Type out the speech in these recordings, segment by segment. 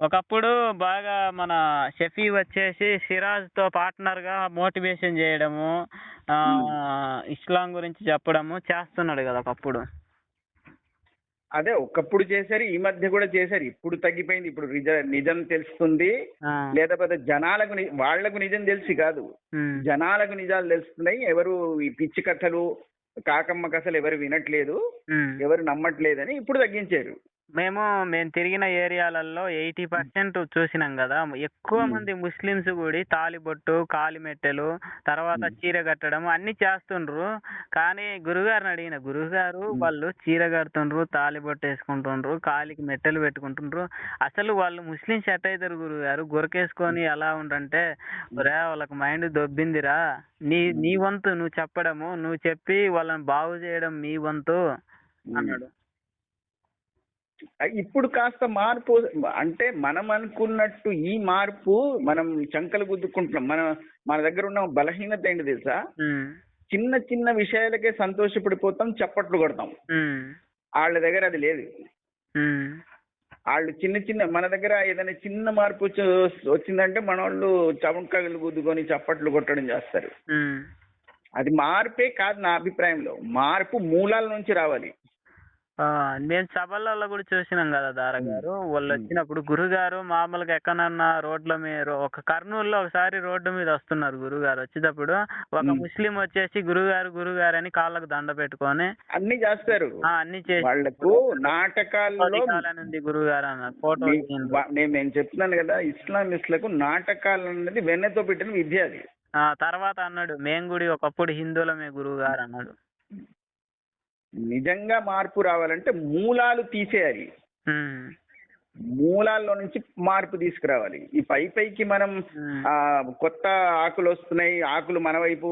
ఒకప్పుడు బాగా మన షఫీ వచ్చేసి సిరాజ్‌తో పార్ట్నర్‌గా మోటివేషన్ చేయడము, హ్మ్. ఇస్లాం గురించి చెప్పడము చేస్తున్నాడు గదా! ఒకప్పుడు. అదే ఒకప్పుడు చేశారు. ఈ మధ్య కూడా చేశారు. ఇప్పుడు తగ్గిపోయింది. ఇప్పుడు నిజం తెలుస్తుంది. ఆ! లేకపోతే జనాలకు వాళ్లకు నిజం తెలిసి కాదు. హ్మ్. జనాలకు నిజాలు తెలుస్తున్నాయి. ఎవరు ఈ పిచ్చి కథలు, కాకమ్మ కథలు ఎవరు వినట్లేదు. హ్మ్. ఎవరు నమ్మట్లేదని ఇప్పుడు తగ్గించారు. మేము తిరిగిన ఏరియాలల్లో 80% చూసినాం గదా! ఎక్కువ హ్మ్. మంది ముస్లిమ్స్ గూడి తాళిబొట్టు, కాలిమెట్టెలు, తర్వాత హ్మ్. చీర కట్టడం అన్నీ చేస్తుండ్రు. కానీ గురువుగారిని అడిగిన, గురువుగారు హ్మ్. వాళ్ళు చీర కడుతుండ్రు, తాళిబొట్టేసుకుంటుండ్రు, కాలికి మెట్టెలు పెట్టుకుంటుండ్రు. అసలు వాళ్ళు ముస్లిమ్స్ ఎట్టయితరు గురువుగారు? గురకేసుకొని ఎలా ఉండంటే, ఒరేయ్! వాళ్ళకి మైండ్ దొబ్బిందిరా. నీ హ్మ్. నీ వంతు నువ్వు చెప్పడము, నువ్వు చెప్పి వాళ్ళని బాగు చేయడం మీ వంతు హ్మ్. అన్నాడు. ఇప్పుడు కాస్త మార్పు, అంటే మనం అనుకున్నట్టు ఈ మార్పు మనం చంకలు గుద్దుకుంటున్నాం. మన దగ్గర ఉన్న బలహీనత ఏంటి తెలుసా? హ్మ్. చిన్న చిన్న విషయాలకే సంతోషపడిపోతాం, చప్పట్లు కొడతాం. హ్మ్. ఆళ్ళ దగ్గర అది లేదు. హ్మ్. ఆళ్ళు చిన్న చిన్న మన దగ్గర ఏదైనా చిన్న మార్పు వచ్చిందంటే మనోళ్ళు చమటలు గుద్దుకొని చప్పట్లు కొట్టడం చేస్తారు. హ్మ్. అది మార్పే కాదు నా అభిప్రాయంలో. మార్పు మూలాల నుంచి రావాలి. మేము సభలలో గూడా చూసినాం గదా! హ్మ్. దారగారు. హ్మ్. వాళ్ళొచ్చినప్పుడు గురుగారు మామూలుగా ఎక్కడన్నా రోడ్ల ఒక కర్నూలులో ఒకసారి రోడ్డు మీద వస్తున్నారు గురుగారు. వచ్చేటప్పుడు ఒక హ్మ్. ముస్లిం వచ్చేసి గురుగారు, గురుగారు అని కాళ్ళకు దండ పెట్టుకొని అన్నీ చేస్తారు. అన్నీ చేసి వాళ్లకు ఫోటో నాటకాల్లో దిగాలనుంది గురుగారు అన్నారు. ఫోటో మీ దిగిండ్రు. నేను చెప్తున్నాను కదా! ఇస్లామిస్టులకు నాటకాలన్నది వెన్నతో పెట్టిన విద్య అది. తర్వాత అన్నాడు, మేము గూడా ఒకప్పుడు హిందువులమే గురువుగారు అన్నాడు. నిజంగా మార్పు రావాలంటే మూలాలు తీసేయాలి. హ్మ్. మూలాల్లో నుంచి మార్పు తీసుకురావాలి. ఈ పైకి మనం హ్మ్. కొత్త ఆకులొస్తున్నాయి, ఆకులు మన వైపు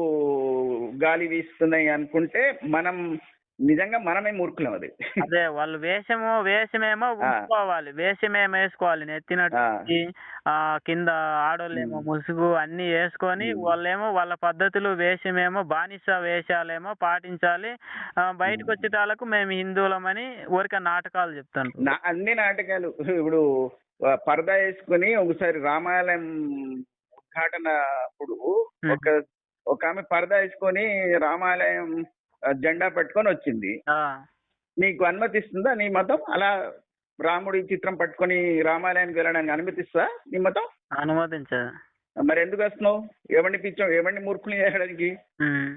గాలి వీస్తున్నాయి అనుకుంటే మనం నిజంగా మనమే మూర్ఖులం అది. అదే వాళ్ళు వేషమేమో ఆ! ఉంచుకోవాలి. వేషమేమేసుకోవాలి. నెత్తిన ఆ! టోపీ, కింద ఆడోళ్ళేమో హ్మ్. ముసుగు అన్నీ యేసుకొని హ్మ్. వాళ్ళేమో వాళ్ళ పద్ధతులు వేషమేమో బానిస వేషాలేమో పాటించాలి. హ్మ్. బయటకొచ్చేటాళ్ళకు మేము హిందువులమని ఊరికే నాటకాలు చెప్తుండ్రు. అన్ని నాటకాలు. ఇప్పుడు పరదా యేసుకొని ఒకసారి రామాలయం ఉద్ఘాటన అప్పుడు ఒక హ్మ్. ఒకామె పరదా యేసుకొని రామాలయం జెండా పట్టుకొనొచ్చింది. ఆ! నీకు అనుమతిస్తుందా నీ మతం? అలా రాముడి చిత్రం పట్టుకొని రామాలయానికి వెళ్ళడానికి అనుమతిస్తదా నీ మతం? అనుమతించదు. మరెందుకొస్తున్నావు? ఎవడిని మూర్ఖుల్ని చేయడానికి? హ్మ్.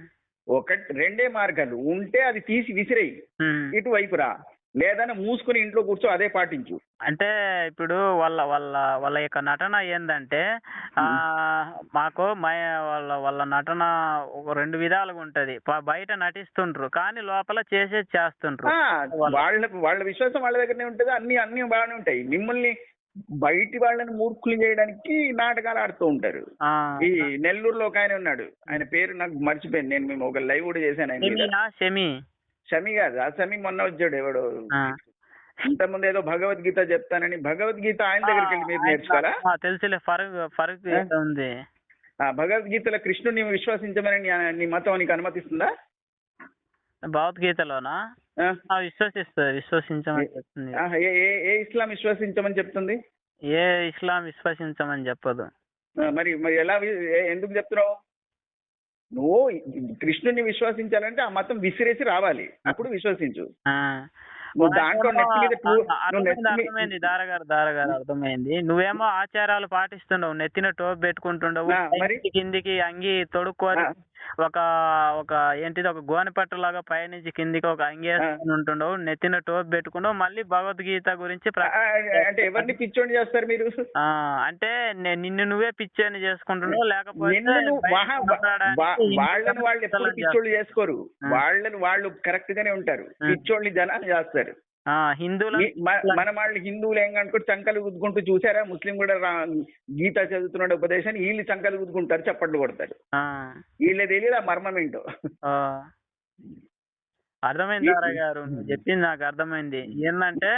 రెండే మార్గాలు. ఉంటే అది తీసి విసిరేయి. హ్మ్. ఇటువైపు రా. లేదంటే మూసుకొని ఇంట్లో కూర్చో, అదే పాటించు. అంటే ఇప్పుడు వాళ్ళ వాళ్ళ వాళ్ళ యొక్క నటన ఏందంటే హ్మ్. మాకు వాళ్ళ వాళ్ళ నటన ఒక 2 విధాలుగా ఉంటది. బయట నటిస్తుండ్రు. కానీ లోపల చేసేది చేస్తుండ్రు. ఆ! వాళ్ళ వాళ్ళ విశ్వాసం వాళ్ళ దగ్గరనే ఉంటది. అన్నీ బాగానే ఉంటాయి. మిమ్మల్ని బయటి వాళ్ళని మూర్ఖుల్ని చేయడానికి నాటకాలు ఆడుతూ ఉంటారు. ఆ! ఈ నెల్లూరులో ఒకాయన ఉన్నాడు. ఆయన పేరు నాకు మర్చిపోయాను. మేము ఒక లైవ్ కూడా చేశాను ఆయన మీద. షమి. షమి కాదు. ఆ షమి మొన్న వచ్చాడు ఎవడో. ఆ! ఇంతకుముందు ఏదో భగవద్గీత చెప్తానని, భగవద్గీత ఆయన ఆ! దగ్గరికెళ్ళి మీరు ఆయన నేర్చుకోవాలా? తెలుసులే ఫరూక్ ఆ? ఏదో ఉంది. ఆ భగవద్గీతలో కృష్ణుడిని విశ్వసించమని నీ మతం నీకు అనుమతిస్తుందా? భగవద్గీతలోనా? ఆ? విశ్వసిస్తది. ఏ విశ్వసించమని చెప్తుంది. ఆ, ఏ ఏ ఏ ఇస్లాం విశ్వసించమని చెప్తుంది? ఏ ఇస్లాం విశ్వసించమని చెప్పదు. మరి మరి ఎలా ఎందుకు చెప్తున్నావు? నువ్వు కృష్ణుడిని విశ్వసించాలంటే ఆ మతం విసిరేసి రావాలి. అప్పుడు విశ్వసించు. ఆ! నువ్వు దాంట్లో వానికేమో నెత్తి మీద నువ్వు అర్థమైంది. నెత్తి అర్థమైంది. దారగారు అర్థమైంది. నువ్వేమో ఆచారాలు పాటిస్తుండవు. నెత్తిన టోపీ పెట్టుకుంటుండవు. మరి పైనుంచి కిందికి అంగి తొడుక్కొని ఆ, ఒక ఒక ఏంటిది ఒక గోనెపట్టులాగా పైనుంచి కిందికి ఒక అంగి ఆ, ఏసుకొని ఉంటుండవు. నెత్తిన టోపీ పెట్టుకుండవు. మళ్ళీ భగవద్గీత గురించి ఆ, ఆ, అంటే ఎవరిని పిచ్చోని చేస్తారు మీరు? ఆ! అంటే నిన్ను నువ్వే పిచ్చోన్ని చేసుకుంటున్నావు. లేకపోతే నిన్ను నువ్వు బయటకు మాట్లాడడానికి వాళ్ళని హిందువులను వాళ్ళు ఎప్పుడు పిచ్చోళ్ళని పిచ్చోళ్ళు చేస్తున్నావు. చేసుకోరు. ఆ! వాళ్ళు కరెక్ట్ గానే ఉంటారు. హ్మ్. పిచ్చోళ్ళని జనాలు చేస్తారు. హిందువులను మన వాళ్ళు హిందువులు ఏం అనుకుంటే చంకలు గుద్దుకుంటూ చూసారా, ముస్లిం కూడా గీత చదువుతున్నాడు ఉపదేశాన్ని వీళ్ళు చంకలు గుద్దుకుంటారు, చప్పట్లు కొడతారు. ఆ! వీళ్ళకి తెలియదు ఆ మర్మం ఏంటో. ఆ! అర్థమైంది ఈ- దారాగారు. నువ్వు చెప్పింది నాకు అర్థమైంది. ఏందంటే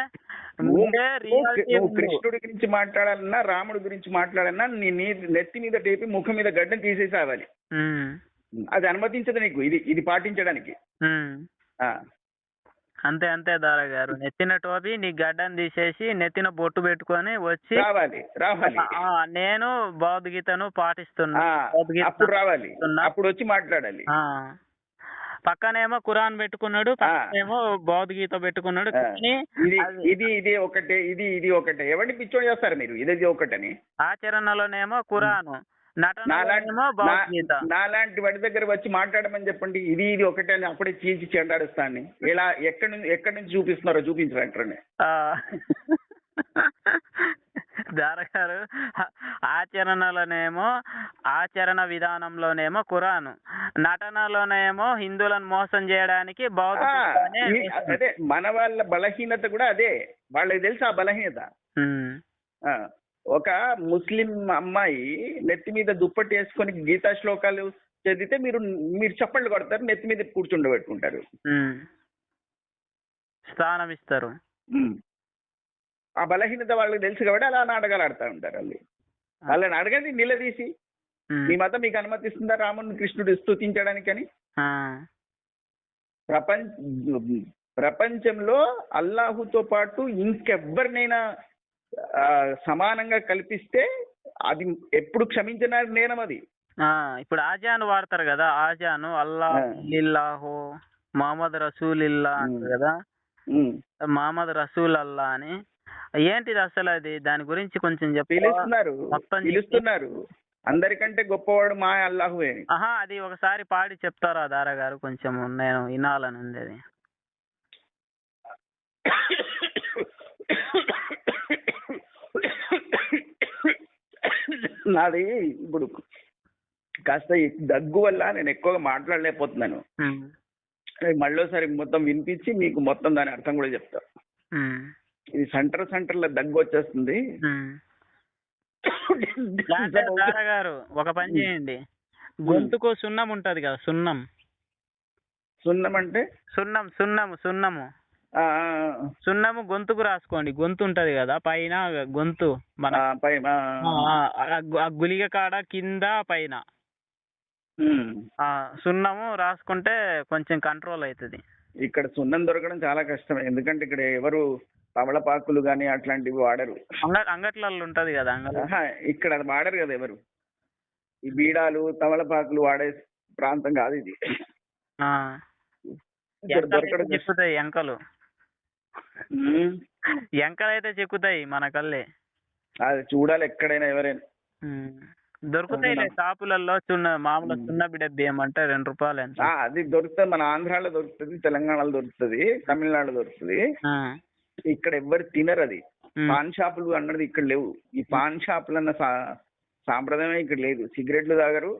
నువ్వు ముందే రియాలిటీ నువ్వు ముందు. కృష్ణుడి గురించి మాట్లాడాలన్నా, రాముడి గురించి మాట్లాడాలన్నా నీ నెత్తి మీద టేపి ముఖం మీద గడ్డం తీసేసి రావాలి. హ్మ్. అది అనుమతించదు నీకు ఇది ఇది పాటించడానికి. హ్మ్. ఆ అంతే అంతే దారా గారు, నెత్తిన టోపీ నీ గడ్డం తీసేసి నెత్తిన బొట్టు పెట్టుకొని వచ్చి రావాలి రావాలి. నేను భగవద్గీతను పాటిస్తున్నా, ఆ, భగవద్గీత అప్పుడు రావాలి, పాటిస్తున్నా. అప్పుడు వచ్చి మాట్లాడాలి. పక్కనేమో ఖురాన్ పెట్టుకున్నాడు, పక్కనేమో భగవద్గీత పెట్టుకున్నాడు. కానీ ఇది అది ఇది ఇది ఒకటే, ఇది ఒకటే. ఎవరిని పిచ్చోడు చేస్తారు మీరు, ఇది ఒకటని. ఆచరణలోనేమో ఖురాను, నాలాంటి నటనలోనేమో భగవద్గీత. నాలాంటి వాడి దగ్గర వచ్చి మాట్లాడమని చెప్పండి, ఇది ఒకటే అని అప్పుడే చీల్చి చెండాడుస్తాను. ఇలా ఎక్కడి నుంచి చూపిస్తున్నారో చూపించరంటారని. దారా గారు, ఆచరణలోనేమో ఆచరణ విధానంలోనేమో ఖురాను, నటనలోనేమో హిందువులను మోసం చేయడానికి భగవద్గీతనే అదే మన వాళ్ళ బలహీనత కూడా అదే, వాళ్ళకి తెలుసు ఆ బలహీనత. ఆ, ఒక ముస్లిం అమ్మాయి నెత్తి మీద దుప్పటి వేసుకొని గీతా శ్లోకాలు చదివితే మీరు చప్పట్లు కొడతారు, నెత్తి మీద కూర్చుండబెట్టుకుంటారు, స్థానం ఇస్తారు. ఆ బలహీనత వాళ్ళకి తెలుసు కాబట్టి అలా నాటకాలు ఆడుతూ ఉంటారు. వాళ్ళని అడగండి నిలదీసి, మీ మతం మీకు అనుమతిస్తుందా రాముని కృష్ణుడు స్తుతించడానికి అని? ప్రపంచంలో అల్లాహుతో పాటు ఇంకెవ్వరినైనా సమానంగా కల్పిస్తే అది ఎప్పుడు క్షమించిన నేరం అది. ఇప్పుడు ఆజాను వాడతారు కదా, ఆజాను అల్లా ఇల్లాహో మహమ్మద్ రసూల్ ఇల్లా అంటారు కదా, మహమ్మద్ రసూల్ అల్లా అని. ఏంటిది అసలు అది? దాని గురించి కొంచెం పిలుస్తున్నారు. అందరికంటే గొప్పవాడు మా అల్లాహువే. అది ఒకసారి పాడి చెప్తారా దారా గారు? కొంచెం నేను వినాలని ఉంది అది. నాది ఇప్పుడు కాస్త ఈ దగ్గు వల్ల నేను ఎక్కువగా మాట్లాడలేకపోతున్నాను. మళ్ళీసారి మొత్తం వినిపించి మీకు మొత్తం దాని అర్థం కూడా చెప్తా. ఇది సెంటర్లో దగ్గు వచ్చేస్తుంది. దారా గారు, ఒక పని చేయండి, గొంతుకు సున్నం ఉంటది కదా, సున్నం అంటే సున్నము గొంతుకు రాసుకోండి. గొంతు ఉంటది కదా పైన, గొంతు మన గులిగ కాడ కింద పైన సున్నము రాసుకుంటే కొంచెం కంట్రోల్ అవుతుంది. ఇక్కడ సున్నం దొరకడం చాలా కష్టం, ఎందుకంటే ఇక్కడ ఎవరు తమలపాకులు గానీ అట్లాంటివి వాడరు. అంగట్లలో ఉంటది కదా, ఇక్కడ అది వాడరు కదా ఎవరు. ఈ బీడాలు తమలపాకులు వాడే ప్రాంతం కాదు ఇది. చెక్కుతాయి ఎంకలు, ఎంకలైతే చెక్కుతాయి మన కళ్ళే. అది చూడాలి ఎక్కడైనా ఎవరైనా. దొరుకుతాయి షాపులలో, మామూలు సున్న బిడ్డ బియ్యం అంటే 2 రూపాయలు ఎంత. అది దొరుకుతుంది, మన ఆంధ్రాలో దొరుకుతుంది, తెలంగాణలో దొరుకుతుంది, తమిళనాడులో దొరుకుతుంది. ఇక్కడ ఎవ్వరు తినరు అది. పాన్ షాపులు అన్నది ఇక్కడ లేవు. ఈ పాన్ షాపులు అన్న సాంప్రదాయం ఇక్కడ లేదు. సిగరెట్లు తాగరు,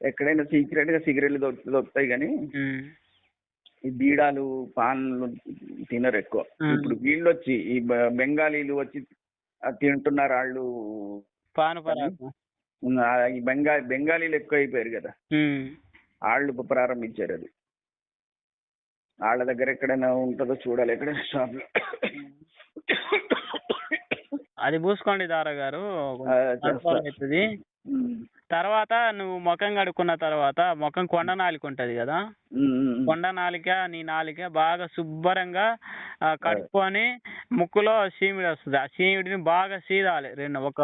ఎక్కడైనా సీక్రెట్ గా సిగరెట్లు దొరుకుతాయి కానీ ఈ బీడాలు పాన్లు తినరు ఎక్కువ. ఇప్పుడు వీళ్ళు వచ్చి ఈ బెంగాలీలు వచ్చి తింటున్నారు. వాళ్ళు ఈ బెంగాలీలు ఎక్కువ అయిపోయారు కదా, వాళ్ళు ప్రారంభించారు అది. వాళ్ళ దగ్గర ఎక్కడైనా ఉంటుందో చూడాలి, ఎక్కడైనా షాప్ లో. అది పూసుకోండి దారా గారు, అవుతుంది. తర్వాత నువ్వు ముఖం కడుక్కున్న తర్వాత ముఖం కొండ నాలిక ఉంటది కదా, కొండ నాలిక నీ నాలిక బాగా శుభ్రంగా కడుక్కొని ముక్కులో సీమిడి వస్తుంది. ఆ సీమిడిని బాగా సీదాలి. ఒక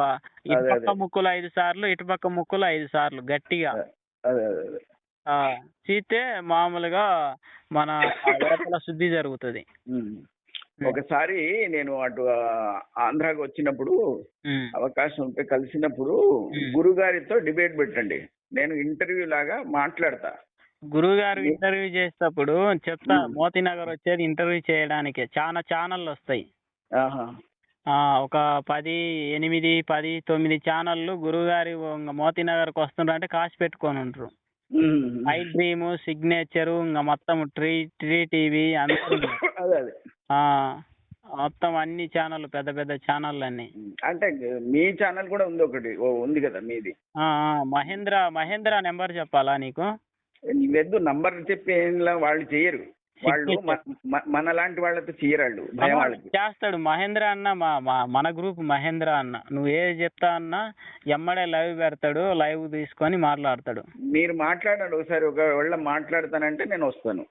ఇటుపక్క ముక్కులు 5 సార్లు, ఇటుపక్క ముక్కులు 5 సార్లు గట్టిగా చీతే మామూలుగా మన లోపల శుద్ధి జరుగుతుంది. ఒకసారి నేను అటు ఆంధ్రాకి వచ్చినప్పుడు అవకాశం ఉంటే కలిసినప్పుడు గురుగారితో డిబేట్ పెట్టండి, నేను ఇంటర్వ్యూ లాగా మాట్లాడతా. గురుగారు ఇంటర్వ్యూ చేసేటప్పుడు చెప్తా, మోతీనగర్ వచ్చేది ఇంటర్వ్యూ చేయడానికి చాలా ఛానళ్ళు వస్తాయి. ఒక 8, 10, 9 ఛానళ్ళు గురుగారి మోతీనగర్కి వస్తుండ్రు అంటే కాసి పెట్టుకొని ఉంటారు. ఐ డ్రీమ్, సిగ్నేచర్, ఇంకా మొత్తం ట్రీ టీవీ అందరూ మొత్తం అన్ని ఛానల్, పెద్ద పెద్ద ఛానల్ అన్ని. అంటే మీ ఛానల్ కూడా ఉంది, ఒకటి ఉంది కదా మీది. మహేంద్ర నెంబర్ చెప్పాలా నీకు? నువ్వెద్దు నంబర్ చెప్పి వాళ్ళు చెయ్యరు. వాళ్ళు మన లాంటి వాళ్ళతో చేయరాళ్ళు, భయం వాళ్ళకి. చేస్తాడు మహేంద్ర అన్న, మన గ్రూప్ మహేంద్ర అన్న, నువ్వు ఏది చెప్తా అన్నా ఎమ్మడే లైవ్ పెడతాడు, లైవ్ తీసుకొని మాట్లాడతాడు. మీరు మాట్లాడండి ఒకసారి, ఒకవేళ మాట్లాడతానంటే నేను వస్తాను.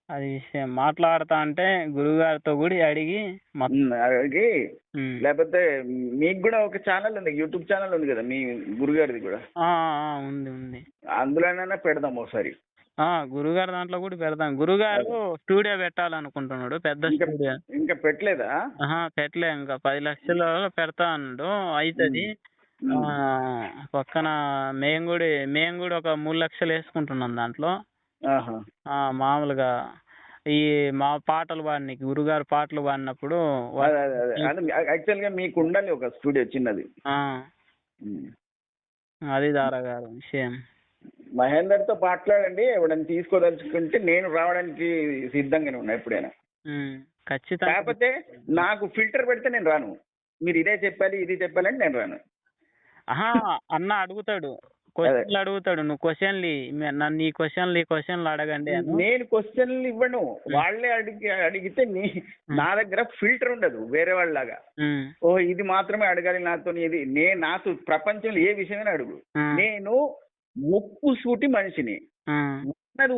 అది విషయం. మాట్లాడతా అంటే గురుగారితో కూడా అడిగి లేకపోతే మీకు కూడా ఒక ఛానల్ ఉంది, యూట్యూబ్ ఛానల్ ఉంది కదా మీ గురుగారిది కూడా? ఉంది. అందులోనైనా పెడదాం ఒకసారి. గురుగారు దాంట్లో కూడా పెడదాం. గురుగారు స్టూడియో పెట్టాలనుకుంటున్నాడు, పెద్ద స్టూడియో. ఇంకా పెట్టలేదా? పెట్టలే, ఇంకా 10 లక్షలు పెడతా అన్నాడు. అవుతుంది. పక్కన మేము కూడా ఒక 3 లక్షలు వేసుకుంటున్నాం దాంట్లో. మామూలుగా ఈ మా పాటలు పాడినకి, గురుగారు పాటలు పాడినప్పుడు యాక్చువల్ గా మీకు ఉండాలి ఒక స్టూడియో చిన్నది. అది దారా గారు విషయం. మహేందర్ తో మాట్లాడండి, ఎవడని తీసుకోదలుచుకుంటే నేను రావడానికి సిద్ధంగానే ఉన్నా ఎప్పుడైనా. ఖచ్చితంగా. కాకపోతే నాకు ఫిల్టర్ పెడితే నేను రాను. మీరు ఇదే చెప్పాలి ఇది చెప్పాలంటే నేను రాను. అన్న అడుగుతాడు, క్వశ్చన్లు అడుగుతాడు, నువ్వు క్వశ్చన్లు నన్ను ఈ క్వశ్చన్లు అడగండి. నేను క్వశ్చన్లు ఇవ్వను, వాళ్ళే అడిగితే నా దగ్గర ఫిల్టర్ ఉండదు వేరే వాళ్ళలాగా. ఇది మాత్రమే అడగాలి నాతో, ఇది నాతో ప్రపంచంలో ఏ విషయమైనా అడుగు. నేను ముక్కు సూటి మనిషిని,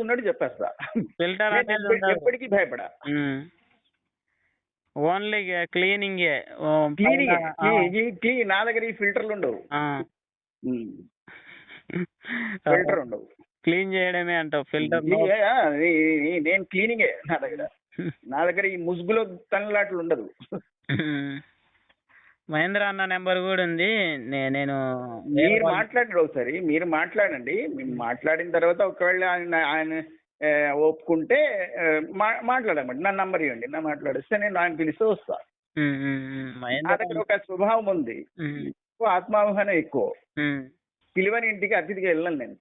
ఉన్నది చెప్పేస్తా. ఫిల్టర్ ఎప్పటికీ భయపడా. Only cleaning. నా దగ్గర ఈ ఫిల్టర్లు ఉండవు, ఫిల్టర్ ఉండవు. క్లీన్ చేయడమే అంటావు ఫిల్టర్? నేను క్లీనింగే నా దగ్గర ఈ ముసుగులో తనలాట్లు ఉండదు. మహేంద్ర అన్న నెంబర్ కూడా ఉంది. నేను మీరు మాట్లాడండి ఒకసారి, మీరు మాట్లాడండి. మాట్లాడిన తర్వాత ఒకవేళ ఆయన ఒప్పుకుంటే మాట్లాడమండి, నా నంబర్ ఇవ్వండి, నా మాట్లాడిస్తే నేను ఆయన పిలిస్తే వస్తా. నా దగ్గర ఒక స్వభావం ఉంది, ఆత్మాభిమానం ఎక్కువ. పిలువని ఇంటికి అతిథిగా వెళ్ళను నేను.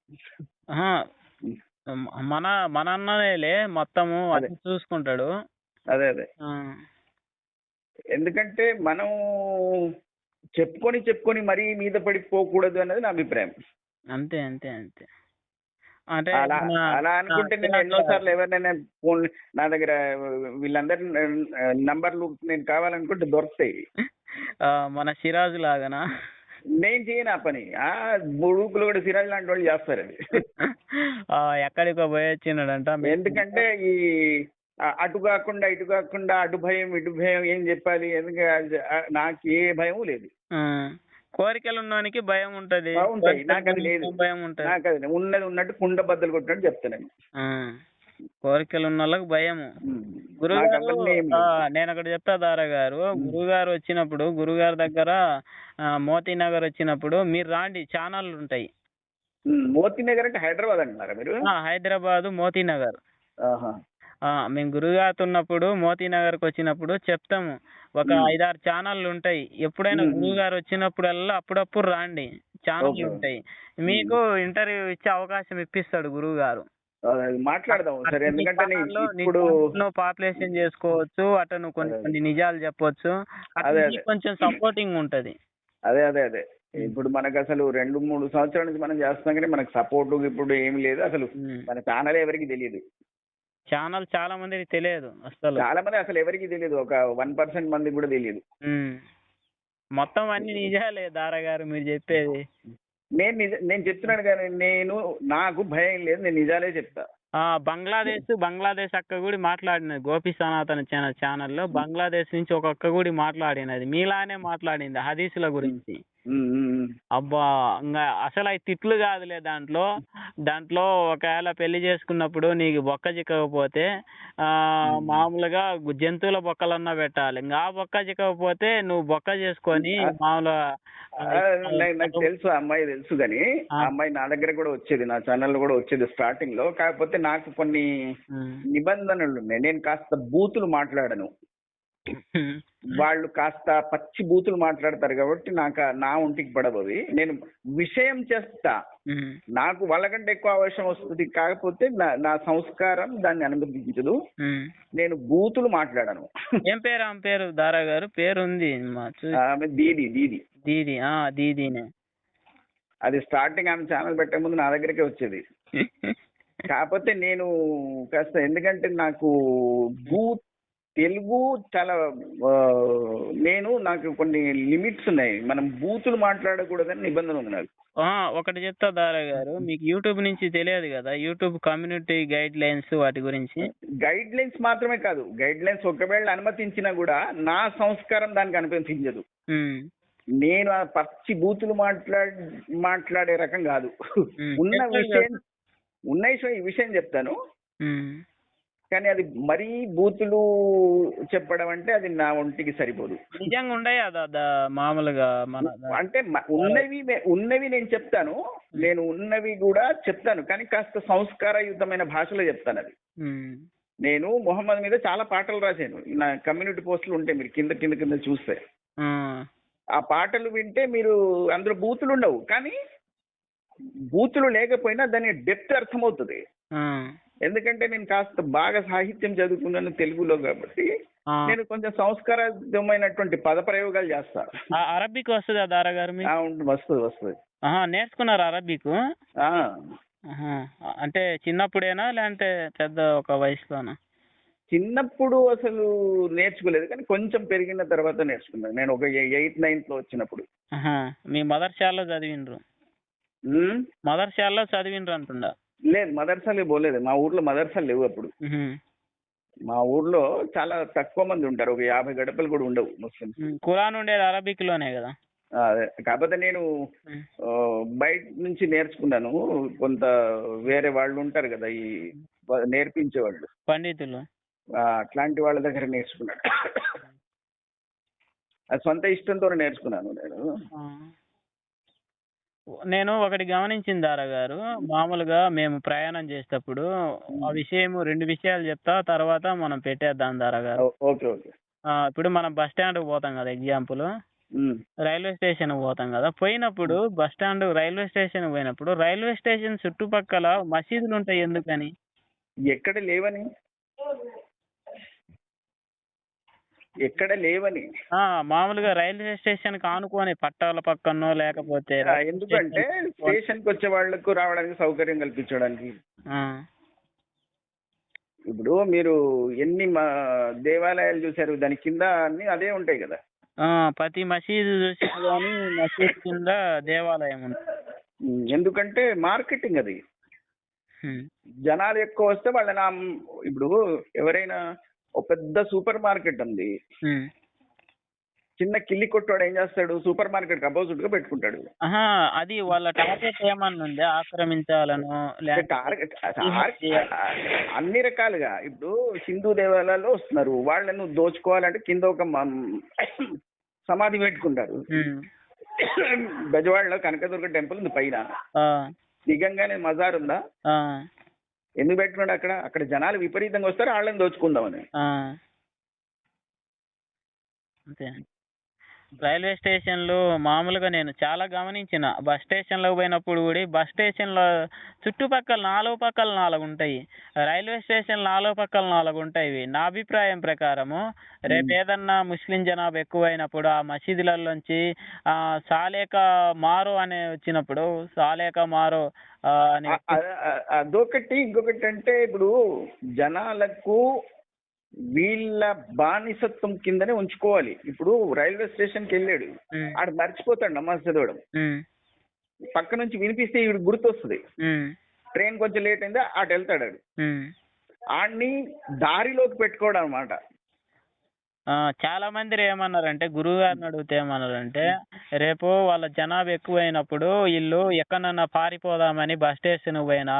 మన అన్నలే మొత్తము అది చూసుకుంటాడు. అదే ఎందుకంటే మనం చెప్పుకొని మరీ మీద పడిపోకూడదు అన్నది నా అభిప్రాయం. అంతే. అంటే అలా అనుకుంటే నేను ఎన్నోసార్లు ఎవరినైనా ఫోన్, నా దగ్గర వీళ్ళందరి నంబర్లు నేను కావాలనుకుంటే దొరుకుతాయి. మన సిరాజు లాగానా? నేను చేయను ఆ పని. గ్రూపులు కూడా సిరాజ్ లాంటి వాళ్ళు చేస్తారు అది. ఎక్కడికో పోయి వచ్చినాడంట. ఎందుకంటే ఈ అటు కాకుండా ఇటు కాకుండా, అటు భయం ఇటు భయం, ఏం చెప్పాలి? ఎందుకంటే నాకు ఏ భయం లేదు. కోరికలు ఉన్నవానికి భయం ఉంటది, నాకు అది లేదు. భయం ఉంటది. నాకు అది ఉన్నది ఉన్నట్టు కుండ బద్దలు కొట్టినట్టు చెప్తాను. కోరికలు ఉన్న వాళ్ళకి భయము. గురుగారు నేను ఒకటి చెప్తా దారా గారు, గురుగారు వచ్చినప్పుడు, గురుగారి దగ్గర మోతీనగర్ వచ్చినప్పుడు మీరు రాండి, ఛానళ్ళు ఉంటాయి. మోతీనగర్ అంటే హైదరాబాద్ అంటున్నారా మీరు? హైదరాబాద్ మోతీనగర్. మేము గురుగారితో ఉన్నప్పుడు మోతీనగర్కి వచ్చినప్పుడు చెప్తాము, ఒక 5-6 ఛానళ్ళు ఉంటాయి. ఎప్పుడైనా గురుగారు వచ్చినప్పుడల్లా అప్పుడప్పుడు రాండి, ఛానళ్ళు ఉంటాయి. మీకు ఇంటర్వ్యూ ఇచ్చే అవకాశం ఇప్పిస్తాడు గురువు గారు. మాట్లాడదాం సరే. ఎందుకంటే ఇప్పుడు పాపులేషన్ చేసుకోవచ్చు, అట్లా నువ్వు కొన్ని నిజాలు చెప్పొచ్చు, కొంచెం సపోర్టింగ్ ఉంటది. అదే ఇప్పుడు మనకు అసలు 2-3 సంవత్సరాల నుంచి మనం చేస్తున్నాం కానీ మనకు సపోర్ట్ ఇప్పుడు ఏమి లేదు. అసలు మన ఛానల్ ఎవరికి తెలియదు. ఛానల్ చాలా మందికి తెలియదు, అసలు చాలా మంది అసలు ఎవరికి తెలియదు, ఒక 1% మందికి కూడా తెలియదు. మొత్తం అన్ని నిజాలే దారా గారు మీరు చెప్పేది. నేను చెప్తున్నాను కానీ నాకు భయం లేదు, నేను నిజాలే చెప్తా. బంగ్లాదేశ్ అక్క కూడా మాట్లాడినది, గోపి సనాతన ఛానల్లో బంగ్లాదేశ్ నుంచి ఒక అక్క కూడా మాట్లాడినది, మీలానే మాట్లాడింది హదీసుల గురించి. అబ్బా, ఇంకా అసలు అవి తిట్లు కాదులే. దాంట్లో ఒకవేళ పెళ్లి చేసుకున్నప్పుడు నీకు బొక్క చిక్కకపోతే మామూలుగా జంతువుల బొక్కలన్నా పెట్టాలి. ఇంకా ఆ బొక్క చిక్కకపోతే నువ్వు బొక్క చేసుకొని మామూలుగా. నాకు తెలుసు, ఆ అమ్మాయి తెలుసు కానీ ఆ అమ్మాయి నా దగ్గర కూడా వచ్చేది, నా ఛానల్ కూడా వచ్చేది స్టార్టింగ్ లో. కాకపోతే నాకు కొన్ని నిబంధనలు ఉన్నాయి. నేను కాస్త బూతులు మాట్లాడను, వాళ్ళు కాస్త పచ్చి బూతులు మాట్లాడతారు కాబట్టి నా ఒంటికి పడబోది. నేను విషయం చేస్తా, నాకు వాళ్ళకంటే ఎక్కువ అవసరం వస్తుంది. కాకపోతే నా సంస్కారం దాన్ని అనుమతించదు, నేను బూతులు మాట్లాడను. ఏం పేరు ఆమె పేరు? దారా గారు పేరు ఉంది, దీదీనే. అది స్టార్టింగ్ ఆమె ఛానల్ పెట్టే ముందు నా దగ్గరకే వచ్చేది. కాకపోతే నేను కాస్త ఎందుకంటే నాకు తెలుగు చాలా నాకు కొన్ని లిమిట్స్ ఉన్నాయి. మనం బూతులు మాట్లాడకూడదని నిబంధన ఉంది నాకు. ఒకటి చెప్తా దారా గారు, మీకు యూట్యూబ్ నుంచి తెలియదు కదా, యూట్యూబ్ కమ్యూనిటీ గైడ్ లైన్స్ వాటి గురించి. గైడ్ లైన్స్ మాత్రమే కాదు, గైడ్ లైన్స్ ఒకవేళ అనుమతించినా కూడా నా సంస్కారం దానికి అనుమతించదు. నేను ఆ పచ్చి బూతులు మాట్లాడే రకం కాదు. ఈ విషయం చెప్తాను, కానీ అది మరీ బూతులు చెప్పడం అంటే అది నా ఒంటికి సరిపోదు. నిజంగా ఉండే మామూలుగా అంటే ఉన్నవి నేను చెప్తాను, ఉన్నవి కూడా చెప్తాను, కానీ కాస్త సంస్కారయుతమైన భాషలో చెప్తాను. అది నేను మొహమ్మద్ మీద చాలా పాటలు రాశాను. నా కమ్యూనిటీ పోస్టులు ఉంటాయి, మీరు కింద చూస్తే ఆ పాటలు వింటే మీరు అందులో బూతులు ఉండవు, కానీ బూతులు లేకపోయినా దాని డెప్త్ అర్థమవుతుంది. ఎందుకంటే నేను కాస్త బాగా సాహిత్యం చదువుకున్నాను తెలుగులో, కాబట్టి నేను కొంచెం సంస్కారమైనటువంటి పద ప్రయోగాలు చేస్తా. అరబిక్ వస్తుందా దారా గారు? వస్తుంది. నేర్చుకున్నారు అరబిక్? అంటే చిన్నప్పుడేనా లేదంటే పెద్ద ఒక వయసులోనా? చిన్నప్పుడు అసలు నేర్చుకోలేదు, కానీ కొంచెం పెరిగిన తర్వాత నేర్చుకున్నాను. నేను ఒక 8th 9th లో వచ్చినప్పుడు. మీ మదర్సాలో చదివిండ్రు? మదర్సాలో చదివిండ్రు అంటుండా? లేదు, మదర్సాలే పోలేదు. మా ఊర్లో మదర్సాలు లేవు అప్పుడు. మా ఊర్లో చాలా తక్కువ మంది ఉంటారు, ఒక 50 గడపలు కూడా ఉండవు ముస్లిమ్స్. ఖురాన్ ఉండేది అరబిక్ లోనే కదా? అదే, కాకపోతే నేను బయట నుంచి నేర్చుకున్నాను. కొంత వేరే వాళ్ళు ఉంటారు కదా ఈ నేర్పించే వాళ్ళు, పండితులు, అట్లాంటి వాళ్ళ దగ్గర నేర్చుకున్నాను. అది సొంత ఇష్టంతో నేర్చుకున్నాను నేను ఒకటి గమనించింది దారా గారు, మామూలుగా మేము ప్రయాణం చేసేటప్పుడు ఆ విషయం 2 విషయాలు చెప్తా, తర్వాత మనం పెట్టేద్దాం దారా గారు. ఓకే. ఇప్పుడు మనం బస్ స్టాండ్ పోతాం కదా, ఎగ్జాంపుల్ రైల్వే స్టేషన్ పోతాం కదా, పోయినప్పుడు బస్ స్టాండ్ రైల్వే స్టేషన్ పోయినప్పుడు రైల్వే స్టేషన్ చుట్టుపక్కల మసీదులు ఉంటాయి, ఎందుకని? ఎక్కడ లేవని. మామూలుగా రైల్వే స్టేషన్ కి ఆనుకొని పట్టాల పక్కనో లేకపోతే, ఎందుకంటే స్టేషన్ కి వచ్చే వాళ్ళకు రావడానికి సౌకర్యం కల్పించడానికి. ఇప్పుడు మీరు ఎన్ని దేవాలయాలు చూసారు, దాని కింద అన్ని అదే ఉంటాయి కదా. ప్రతి మసీదు చూసినా కానీ మసీదు కింద దేవాలయం ఉంటుంది. ఎందుకంటే మార్కెటింగ్ అది. జనాలు ఎక్కువ వస్తే వాళ్ళని ఇప్పుడు ఎవరైనా ఒక పెద్ద సూపర్ మార్కెట్ ఉంది, చిన్న కిల్లి కొట్టువాడు ఏం చేస్తాడు, సూపర్ మార్కెట్ అపోజిట్ గా పెట్టుకుంటాడు. అది వాళ్ళ టార్గెట్ ఏమన్నా ఉంది, ఆక్రమించాలను అన్ని రకాలుగా. ఇప్పుడు హిందూ దేవాలయాల్లో వస్తున్నారు, వాళ్ళను దోచుకోవాలంటే కింద ఒక సమాధి పెట్టుకుంటారు. బెజవాడలో కనకదుర్గ టెంపుల్ ఉంది పైన, దిగంగానే మజార్ ఉందా, ఎందుకు పెట్టుకున్నాడు అక్కడ జనాలు విపరీతంగా వస్తారు, వాళ్ళని దోచుకుందామని. అంతే. రైల్వే స్టేషన్లు మామూలుగా నేను చాలా గమనించిన, బస్ స్టేషన్లో పోయినప్పుడు కూడా బస్ స్టేషన్లో చుట్టుపక్కల 4 పక్కల 4 ఉంటాయి, రైల్వే స్టేషన్ 4 పక్కల 4 ఉంటాయి. నా అభిప్రాయం ప్రకారము రేపు ఏదన్నా ముస్లిం జనాభా ఎక్కువైనప్పుడు ఆ మసీదులలోంచి సాలేక మారో అనే వచ్చినప్పుడు సాలేక మారో అని అదొకటి. ఇంకొకటి అంటే ఇప్పుడు జనాలకు వీళ్ళ బానిసత్వం కిందనే ఉంచుకోవాలి. ఇప్పుడు రైల్వే స్టేషన్ కి వెళ్ళాడు, ఆడ మర్చిపోతాడు నమాజ్ చదవడం, పక్క నుంచి వినిపిస్తే ఈవిడ గుర్తొస్తుంది, ట్రైన్ కొంచెం లేట్ అయిందా అటు వెళ్తాడు, ఆడిని దారిలోకి పెట్టుకోవడం అన్నమాట. చాలా మంది ఏమన్నారంటే, గురువు గారిని అడిగితే ఏమన్నారంటే, రేపు వాళ్ళ జనాభా ఎక్కువైనప్పుడు వీళ్ళు ఎక్కడన్నా పారిపోదామని బస్ స్టేషన్ పోయినా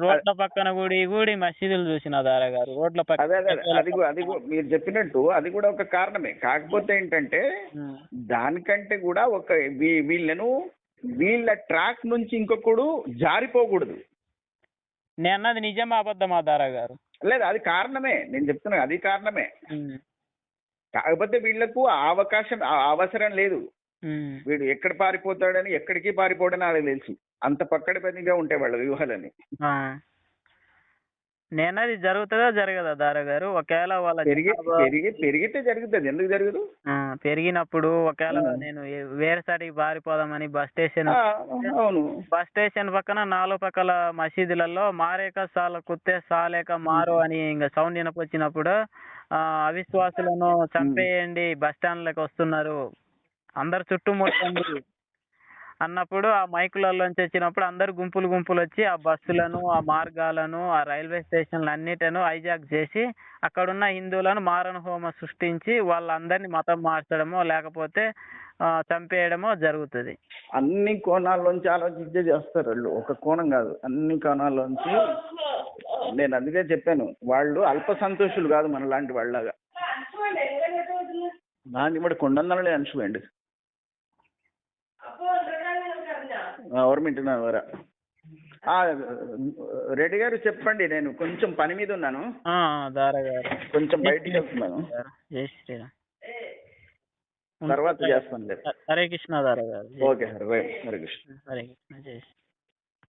రోడ్ల పక్కన కూడి మసీదులు చూసిన దారా గారు, రోడ్ల పక్కన. మీరు చెప్పినట్టు అది కూడా ఒక కారణమే. కాకపోతే ఏంటంటే దానికంటే కూడా వీళ్ళ ట్రాక్ నుంచి ఇంకొకడు జారిపోకూడదు. నేను అన్నది నిజమా అబద్ధమా దారా గారు? లేదు, అది కారణమే, నేను చెప్తున్నా, అది కారణమే. కాకపోతే వీళ్లకు అవసరం లేదు. వీడు ఎక్కడ పారిపోతాడని, ఎక్కడికి పారిపోవడని వాళ్ళకి తెలుసు. అంత పక్కడపనిగా ఉంటాయి వాళ్ళ వ్యూహాలని. నేనది జరుగుతుందా జరగదా దారా గారు? ఒకవేళ వాళ్ళ పెరిగితే జరుగుతుంది, ఎందుకు జరగదు? పెరిగినప్పుడు ఒకవేళ నేను వేరే సాటికి పారిపోదామని అవును, బస్ స్టేషన్ పక్కన 4 పక్కల మసీదులలో మారేక సాల కుత్తే సాలేక మారు అని ఇంకా సౌండ్ వినపొచ్చినప్పుడు అవిశ్వాసులను చంపేయండి, బస్ స్టాండ్లకు వస్తున్నారు, అందరు చుట్టుముట్టండి అన్నప్పుడు ఆ మైకులలోంచి వచ్చినప్పుడు అందరు గుంపులు గుంపులు వచ్చి ఆ బస్సులను, ఆ మార్గాలను, ఆ రైల్వే స్టేషన్లు అన్నిటిను హైజాక్ చేసి అక్కడున్న హిందువులను మారణ హోమ సృష్టించి వాళ్ళందరినీ మతం మార్చడమో లేకపోతే చంపేయడమో జరుగుతుంది. అన్ని కోణాల్లోంచి ఆలోచించే చేస్తారు వాళ్ళు, ఒక కోణం కాదు, అన్ని కోణాల్లోంచి. నేను అందుకే చెప్పాను, వాళ్ళు అల్ప సంతోషులు కాదు మనలాంటి వాళ్ళలాగా. దాన్ని బట్టి కొండందలే అనిచిపోయింది గవర్నమెంట్ వరా. రెడ్డి గారు చెప్పండి, నేను కొంచెం పని మీద ఉన్నాను, దారా గారు కొంచెం బయటికి వెళ్తున్నాను, తర్వాత చేస్తాను. హరే కృష్ణ దారా గారు. Okay sir, Hare Krishna. హరే కృష్ణ. జై శ్రీ